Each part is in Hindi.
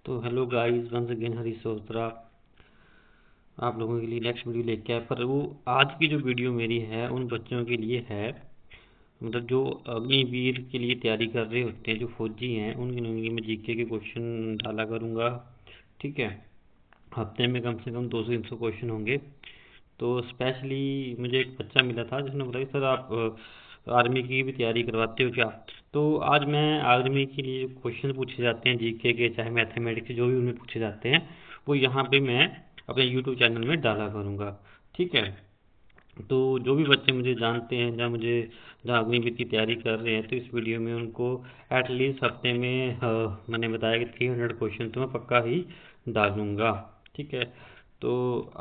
तो हेलो गाइस, वंस अगेन हरी सोत्रा आप लोगों के लिए नेक्स्ट वीडियो लेके आया। पर वो आज की जो वीडियो मेरी है उन बच्चों के लिए है, मतलब जो अग्निवीर के लिए तैयारी कर रहे होते हैं, जो फौजी हैं, उनके लिए मैं जीके के क्वेश्चन डाला करूँगा। ठीक है, हफ्ते में कम से कम 200-300 क्वेश्चन होंगे। तो स्पेशली मुझे एक बच्चा मिला था जिसने बोला कि सर आप आर्मी की भी तैयारी करवाते हो क्या। तो आज मैं आर्मी के लिए क्वेश्चन पूछे जाते हैं जीके के, चाहे मैथमेटिक्स, जो भी उनमें पूछे जाते हैं, वो यहाँ पे मैं अपने यूट्यूब चैनल में डाला करूँगा। ठीक है, तो जो भी बच्चे मुझे जानते हैं, जहाँ अग्निवीर की तैयारी कर रहे हैं, तो इस वीडियो में उनको एटलीस्ट हफ्ते में मैंने बताया कि 300 क्वेश्चन तो मैं पक्का ही डालूंगा। ठीक है, तो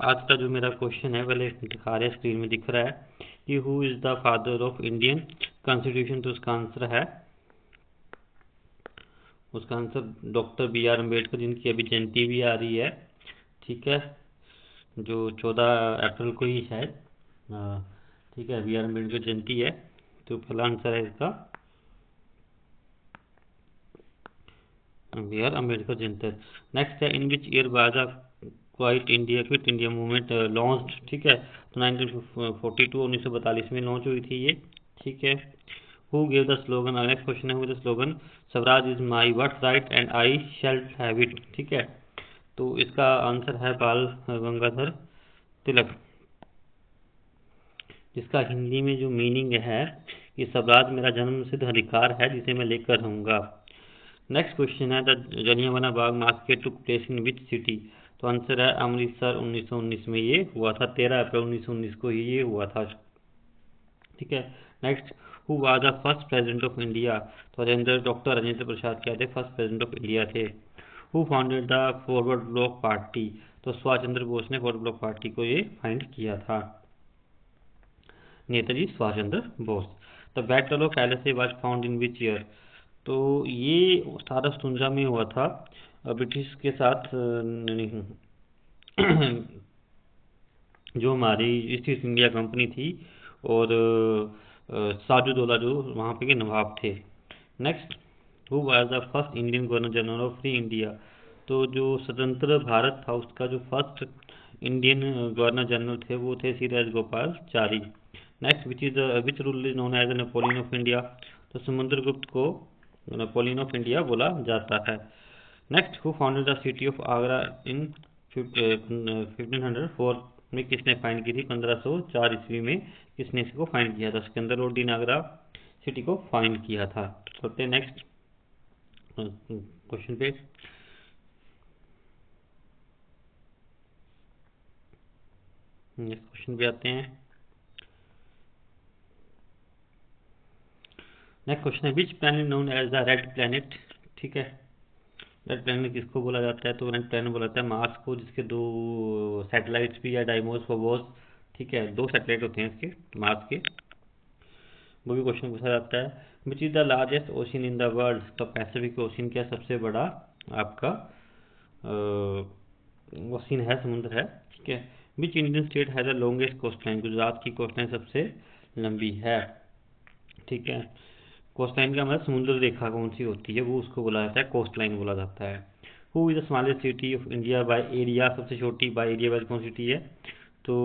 आज का जो मेरा क्वेश्चन है, पहले दिखा रहे स्क्रीन में दिख रहा है कि who is the father of Indian constitution. तो उसका answer doctor B R Ambedkar, जिनकी अभी जयंती भी आ रही है। ठीक है, जो 14 अप्रैल को ही शायद। ठीक है, बी आर अम्बेडकर जयंती है। तो पहला आंसर है इसका B R Ambedkar Jayanti. Next है, in which year was quit India movement launched. ठीक है, तो 1942 1942 में लॉन्च हुई थी ये। ठीक है, who gave the slogan. Next question है, who the slogan Swaraj is my birth right and I shall have it. ठीक है, तो इसका आंसर है बाल गंगाधर तिलक, जिसका हिंदी में जो मीनिंग है कि स्वराज मेरा जन्म सिद्ध अधिकार है जिसे मैं लेकर रहूंगा। नेक्स्ट क्वेश्चन है, the Jallianwala Bagh market took place in which city. तो आंसर है अमृतसर, 1919 में ये हुआ था। 13 अप्रैल 1919 को ही ये हुआ था। ठीक है, next, who was the first president of India. तो डॉक्टर राजेंद्र प्रसाद क्या थे, फर्स्ट प्रेसिडेंट ऑफ इंडिया थे। Who founded the forward block party. तो सुभाष चंद्र बोस ने फॉरवर्ड ब्लॉक पार्टी को ये फाइंड किया था, Netaji Subhash Chandra Bose. The battle of LSA was found in which year. तो ये 1857 में हुआ था, ब्रिटिश के साथ। नहीं, जो हमारी ईस्ट ईस्ट इंडिया कंपनी थी, और साजूदौला जो वहाँ पे के नवाब थे। Next, who was the first Indian governor general of free India. तो जो स्वतंत्र भारत था उसका जो फर्स्ट इंडियन गवर्नर जनरल थे वो थे C Rajagopalachari. Next, which ruler is known as Napoleon of India. तो समुद्रगुप्त को नेपोलियन ऑफ इंडिया बोला जाता है। Next, who founded the city of Agra in 1504 में किसने फाइंड की थी। 1504 ईस्वी में किसने इसको फाइंड किया था। सिकंदर आगरा सिटी को फाइंड किया था। चलते हैं नेक्स्ट क्वेश्चन पे। नेक्स्ट क्वेश्चन पे आते हैं। नेक्स्ट क्वेश्चन है, which planet known as the red planet. ठीक है, रेड प्लैनेट किसको बोला जाता है। तो रेड प्लैनेट बोला जाता है मार्स को, जिसके दो सैटेलाइट्स भी है, डाइमोस फोबोस। ठीक है, दो सैटेलाइट होते हैं इसके मार्स के, वो भी क्वेश्चन पूछा जाता है। Which is the largest ocean in the world. तो पैसिफिक ओशन क्या सबसे बड़ा आपका ओशन है, समुद्र है। ठीक है, विच इंडियन स्टेट है the longest coast line. Gujarat की कोस्ट लाइन सबसे लंबी है। ठीक है, कोस्ट लाइन का मतलब समुद्र रेखा कौन सी होती है वो उसको बोला जाता है कोस्ट लाइन बोला जाता है। Who is the smallest city of India by area. सबसे छोटी बाय एरिया वाली कौन सिटी है। तो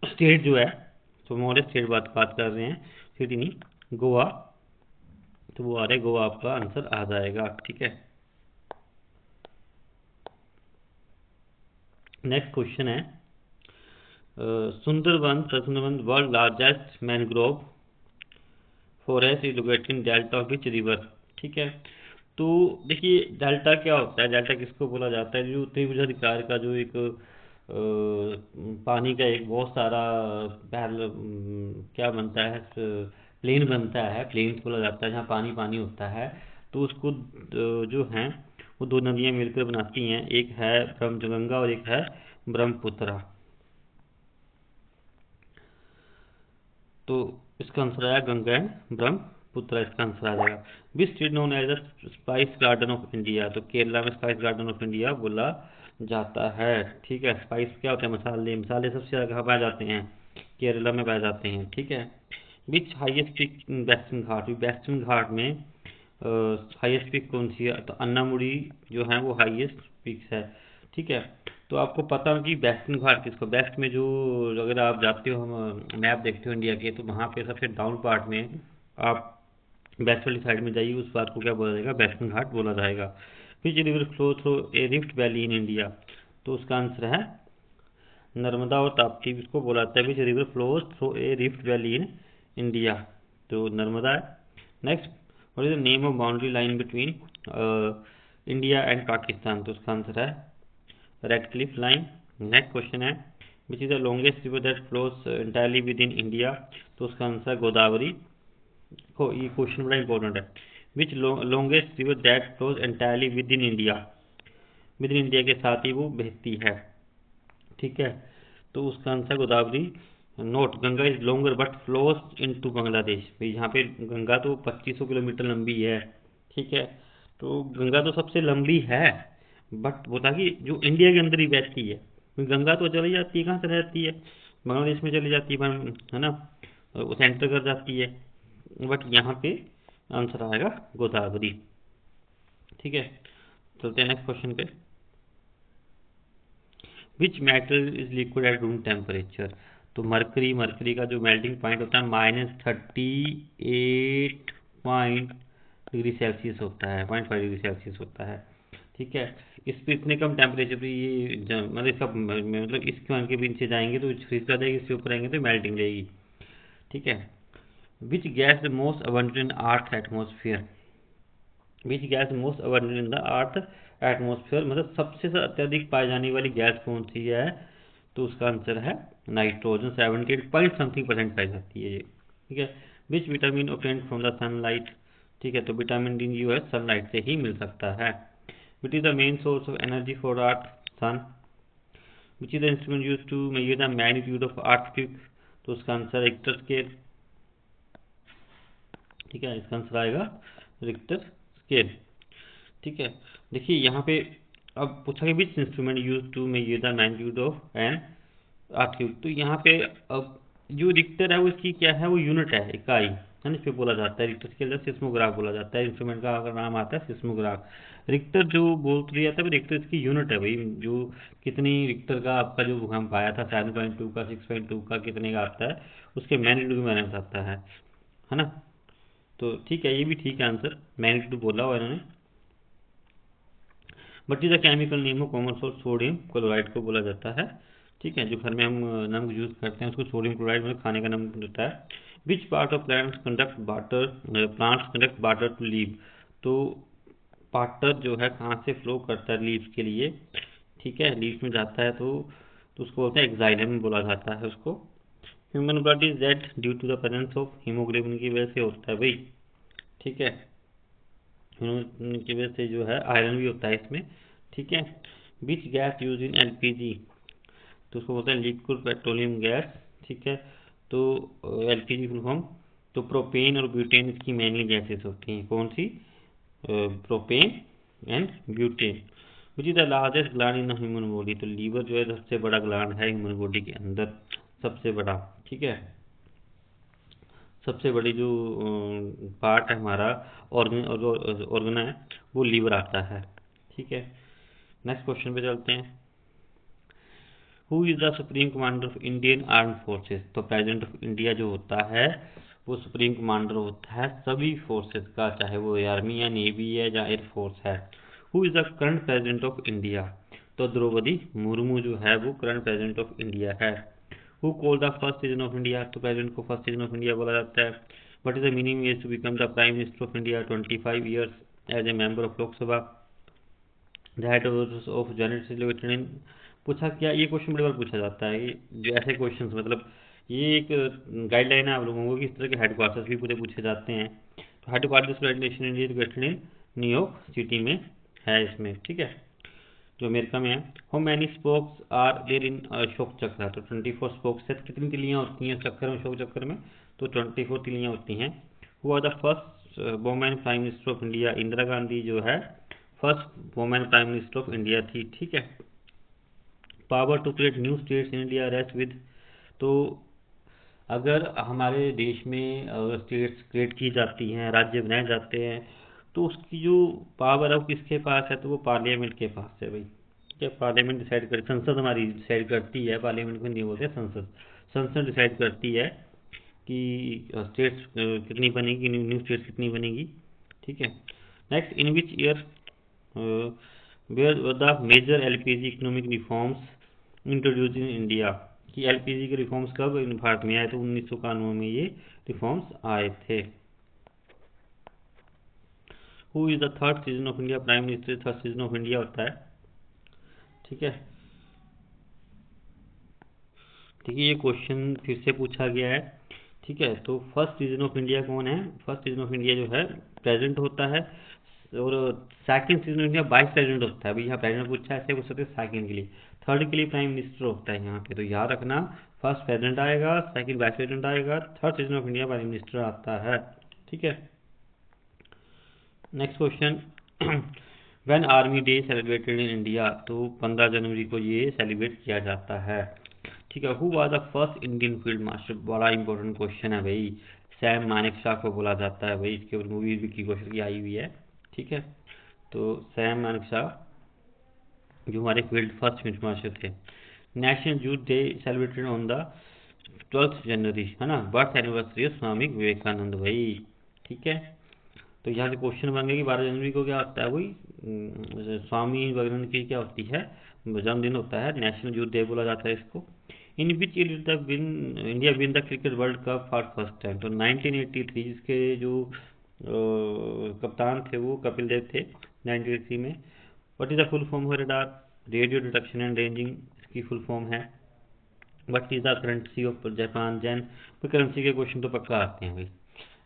स्टेट जो है, तो स्मॉलेस्ट स्टेट बात कर रहे हैं, सिटी नहीं, गोवा। तो वो आ रहा है, गोवा आपका आंसर आ जाएगा। ठीक है, नेक्स्ट क्वेश्चन है, Sundarban world largest mangrove forest is located in delta of which river. ठीक है, तो देखिए डेल्टा क्या होता है, डेल्टा किसको बोला जाता है। जो त्रिभुजाधिकार का जो एक पानी का एक बहुत सारा क्या बनता है, प्लेन बनता है, प्लेन्स बोला जाता है, जहाँ पानी पानी होता है। तो उसको जो हैं वो दो नदियाँ मिलकर बनाती हैं, एक है ब्रह्मगंगा और एक है ब्रह्मपुत्रा। तो इसका आंसर आया गंगा एंड ब्रह्मपुत्र, इसका आंसर आ जाएगा। Which state known as the spice garden of India. तो केरला में स्पाइस गार्डन ऑफ इंडिया बोला जाता है। ठीक है, स्पाइस क्या होता है, मसाले। मसाले सबसे ज़्यादा कहाँ पाए जाते हैं, केरला में पाए जाते हैं। ठीक है, which highest peak in western Ghat. Western Ghat में हाईएस्ट पीक कौन सी है, तो अन्नामुड़ी जो है वो हाईएस्ट पीक है। ठीक है, तो आपको पता हो कि वेस्टर्न घाट किसको, वेस्ट में जो, अगर आप जाते हो, हम मैप देखते हो इंडिया के, तो वहाँ पे सबसे डाउन पार्ट में आप वेस्ट वाली साइड में जाइए, उस पार्ट को क्या बोला जाएगा, वेस्टर्न घाट बोला जाएगा। Which river flow through a rift valley in India, तो उसका आंसर है नर्मदा और ताप्ती, इसको बोला जाता है which river flows through a rift valley in India, तो नर्मदा है। Next, what is the name of boundary line between India and Pakistan, तो उसका आंसर है Radcliffe line. Next question है which is the longest river that flows entirely within India, तो उसका आंसर गोदावरी। को ये क्वेश्चन बड़ा इंपॉर्टेंट है, which longest river that flows entirely within India, within India के साथ ही वो बहती है। ठीक है, तो उसका answer Godavari. Note, Ganga is longer but flows into Bangladesh, भाई यहाँ पे गंगा तो 2500 किलोमीटर लंबी है। ठीक है, तो गंगा तो सबसे लंबी है, बट वो था कि जो इंडिया के अंदर ही बहती है, गंगा तो चली जाती है, कहाँ चली जाती है, बांग्लादेश में चली जाती है ना, वो सेंटर कर जाती है, बट यहाँ पे आंसर आएगा गोदावरी। ठीक है, चलते हैं नेक्स्ट क्वेश्चन पे। Which metal is liquid at room temperature, तो मरकरी का जो मेल्टिंग पॉइंट होता है -38.डिग्री सेल्सियस होता है, 0.5 डिग्री सेल्सियस होता है। ठीक है, इस पे इतने कम टेम्परेचर पे ये मतलब इसका मतलब इसके मान के भी नीचे जाएंगे तो फ्रीज कर जाएगी, इसके ऊपर आएंगे तो मेल्टिंग रहेगी। ठीक है, which gas the most abundant in earth atmosphere, which gas most abundant in the earth atmosphere, मतलब सबसे अत्यधिक पाई जाने वाली गैस कौन सी है, तो उसका आंसर है नाइट्रोजन, 78 पॉइंट समथिंग परसेंट पाई जाती है ये। ठीक है, which vitamin obtained from the sunlight, ठीक है, तो विटामिन डी जो है सनलाइट से ही मिल सकता है। Which is the main source of energy for earth, sun. Which is the instrument use to measure the magnitude of earthquake, तो उसका आंसर रिक्टर स्केल। ठीक है, इसका आंसर आएगा रिक्टर स्केल। ठीक है, देखिए यहाँ पे अब पूछा कि which instrument use to measure the magnitude of an earthquake, तो यहाँ पे अब जो रिक्टर है वो इसकी क्या है, वो यूनिट है, इकाई है ना, इसको बोला जाता है रिक्टर स्केल, सिस्मोग्राफ बोला जाता है, इंस्ट्रूमेंट का अगर नाम आता है सिस्मोग्राफ। रिक्टर जो बोल दिया जाता है, रिक्टर इसकी यूनिट है भाई, जो कितनी रिक्टर का आपका जो भूकंप आया था 7.2 का, 6.2 का, कितने का आता है, उसके मैग्नीट्यूड के बारे में आता है ना। तो ठीक है, ये भी ठीक है आंसर, मैग्नीट्यूड बोला हुआ इन्होंने। But is the chemical name of common source, sodium chloride को बोला जाता है। ठीक है, जो घर में हम नमक यूज करते हैं उसको सोडियम क्लोराइड, मतलब खाने का नमक होता है। Which part of plants conduct water to leave, तो वाटर जो है कहाँ से फ्लो करता है लीव्स के लिए, ठीक है, लीव्स में जाता है तो उसको बोलते हैं एक्साइलम बोला जाता है उसको। Human blood is red due to the presence of haemoglobin की वजह से होता है भाई। ठीक है, की वजह से जो है आयरन भी होता है इसमें। ठीक है, which gas use in LPG, तो उसको बोलते हैं लिक्विड पेट्रोलियम गैस। ठीक है, तो एलपीजी फुल फॉर्म, तो प्रोपेन और ब्यूटेन इसकी मेनली गैसेस होती हैं, कौन सी, propane and butane. Which is the largest gland in human body, तो लीवर जो है सबसे बड़ा ग्लैंड है ह्यूमन बॉडी के अंदर, सबसे बड़ा। ठीक है, सबसे बड़ी जो पार्ट है हमारा ऑर्गन है वो लीवर आता है। ठीक है, नेक्स्ट क्वेश्चन पे चलते हैं। Who is the supreme commander of Indian arm forces, तो प्रेसिडेंट ऑफ इंडिया जो होता है वो सुप्रीम कमांडर होता है सभी फोर्सेस का, चाहे वो आर्मी है, नेवी है या एयरफोर्स है। Who is the current president of India, तो द्रौपदी मुर्मू जो है वो करंट प्रेसिडेंट ऑफ इंडिया है। Who call the first citizen of India, तो प्रेसिडेंट को फर्स्ट सिटीजन ऑफ इंडिया बोला जाता है। What is the meaning is to become the prime minister of India 25 years as a member of Lok Sabha, the head of general. पूछा क्या, ये क्वेश्चन बड़ी बार पूछा जाता है, ये जो ऐसे क्वेश्चंस मतलब ये एक गाइडलाइन है आप लोगों को कि इस तरह के हेड क्वार्टर्स भी पूरे पूछे जाते हैं। तो head quarters nation India located in New York city में है इसमें। ठीक है, जो अमेरिका में है। How many spokes are there in Ashok चक्र, तो 24 स्पोक्स है, तो कितनी तिलियां होती हैं चक्कर में, अशोक चक्र में, तो 24 तिलियां होती हैं। Who are the first women prime minister of India, Indira Gandhi जो है first women prime minister of India थी। ठीक है, power to create new states in India rest with, तो अगर हमारे देश में स्टेट्स क्रिएट की जाती हैं, राज्य बनाए जाते हैं, तो उसकी जो पावर है वो किसके पास है, तो वो पार्लियामेंट के पास है भाई। ठीक है, पार्लियामेंट डिसाइड कर, संसद हमारी डिसाइड करती है, पार्लियामेंट को नहीं बोलते, संसद। संसद डिसाइड करती है कि स्टेट्स कितनी बनेगी, न्यू न्यू स्टेट्स कितनी बनेगी। ठीक है। Next, in which year were the major LPG economic reforms introduce in India, कि एलपीजी के रिफॉर्म्स कब भारत में आए, तो 1991 में ये रिफॉर्म्स आए थे। Who is the third season of India prime minister, third season of India होता है। ठीक है। ठीक है, ये क्वेश्चन फिर से पूछा गया है। ठीक है, तो फर्स्ट सीजन ऑफ इंडिया कौन है, फर्स्ट सीजन ऑफ इंडिया जो है प्रेजेंट होता है, और second season of India vice president होता है। अभी यहाँ प्रेसिडेंट पूछा है, ऐसे पूछ सकते सेकंड के लिए, थर्ड के लिए प्राइम मिनिस्टर होता है यहाँ पे। तो याद रखना, फर्स्ट प्रेसिडेंट आएगा, सेकंड वाइस प्रेसिडेंट आएगा, third season of India prime minister आता है। ठीक है। Next question, when army day celebrated in India, तो 15 जनवरी को ये सेलिब्रेट किया जाता है। ठीक है। Who was the first Indian field marshal, बड़ा इंपॉर्टेंट क्वेश्चन है भाई। सैम मानेकशॉ को बोला जाता है भाई, इसके ऊपर मूवी विक्की कौशल की आई हुई है। ठीक है। तो सैम मानेकशॉ जो हमारे फील्ड फर्स्ट फील्ड मार्शल थे। National youth day celebrated on the 12 जनवरी, है ना, birth anniversary of Swami Vivekananda भाई। ठीक है। तो यहाँ से क्वेश्चन बन गया कि 12 जनवरी को क्या होता है, वही स्वामी विवेकानंद की क्या होती है, जन्मदिन होता है, नेशनल यूथ डे बोला जाता है इसको। In which year did the India win the cricket world cup for first time, तो 1983, जिसके जो कप्तान थे वो कपिल देव थे 1983 में। What is the full form of radar, radio detection and ranging, इसकी फुल फॉर्म है। What is the currency of Japan Jain, तो करेंसी के क्वेश्चन तो पक्का आते हैं भाई,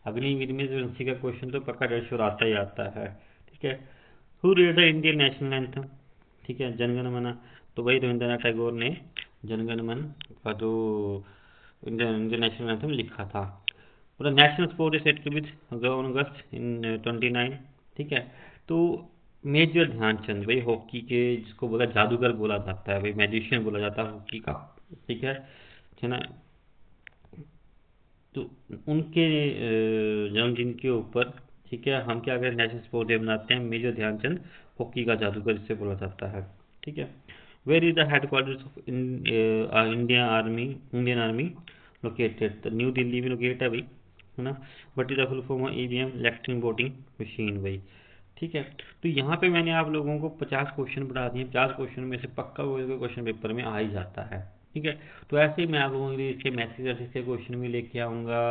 अग्निवीर में करेंसी का क्वेश्चन तो पक्का 150 आता ही आता है। ठीक है। Who read the Indian national anthem, ठीक है, जनगण मन, तो वही रविंद्रनाथ टैगोर ने जनगण मन का जो इंडियन नेशनल एंथम लिखा था। पूरा नेशनल स्पोर्ट सेट विद अगस्त इन 29। ठीक है। तो मेजर ध्यानचंद भाई, हॉकी के जिसको बोला जादूगर बोला जाता है भाई, मैजिशियन बोला जाता है हॉकी का। ठीक है ना। तो उनके जन्मदिन के ऊपर, ठीक है, हम क्या करें, नेशनल स्पोर्ट डे मनाते हैं, मेजर ध्यानचंद हॉकी का जादूगर जिसे बोला जाता है। ठीक है। Where is the headquarters of Indian army located, तो न्यू दिल्ली में लोकेट है भाई, है ना। What is the full form of EVM, electronic voting machine भाई। ठीक है। तो यहाँ पे मैंने आप लोगों को 50 क्वेश्चन पढ़ा दिए, 50 क्वेश्चन में से पक्का कोई क्वेश्चन पेपर में आ ही जाता है। ठीक है। तो ऐसे ही मैं आप लोगों के लिए इसके मैथ्स के क्वेश्चन भी लेके आऊँगा,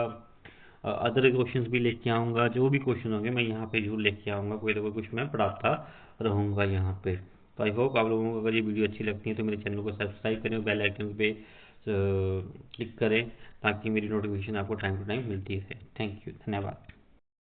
अदर क्वेश्चंस भी लेके आऊँगा, जो भी क्वेश्चन होंगे मैं यहाँ पे जरूर लेके आऊँगा, कोई ना कोई कुछ मैं पढ़ाता रहूँगा यहाँ पे। तो आई होप आप लोगों को अगर ये वीडियो अच्छी लगती है तो मेरे चैनल को सब्सक्राइब करें, बेल आइकन पे क्लिक करें, ताकि मेरी नोटिफिकेशन आपको टाइम टू टाइम मिलती रहे। थैंक यू, धन्यवाद।